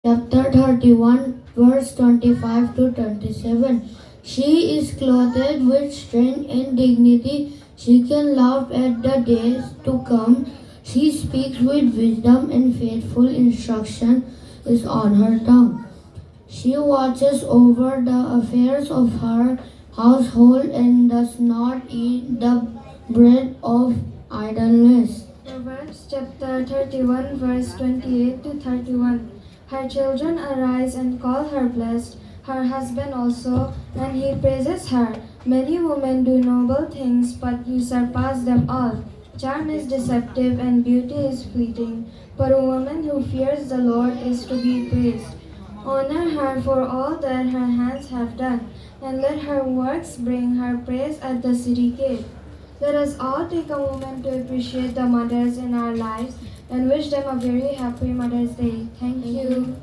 Chapter 31, verse 25 to 27. She is clothed with strength and dignity. She can laugh at the days to come. She speaks with wisdom and faithful instruction is on her tongue. She watches over the affairs of her household and does not eat the bread of idleness. Proverbs chapter 31 verse 28 to 31. Her children arise and call her blessed, her husband also, and he praises her. Many women do noble things, but you surpass them all. Charm is deceptive and beauty is fleeting, but a woman who fears the Lord is to be praised. Honor her for all that her hands have done, and let her works bring her praise at the city gate. Let us all take a moment to appreciate the mothers in our lives and wish them a very happy Mother's Day. Thank you.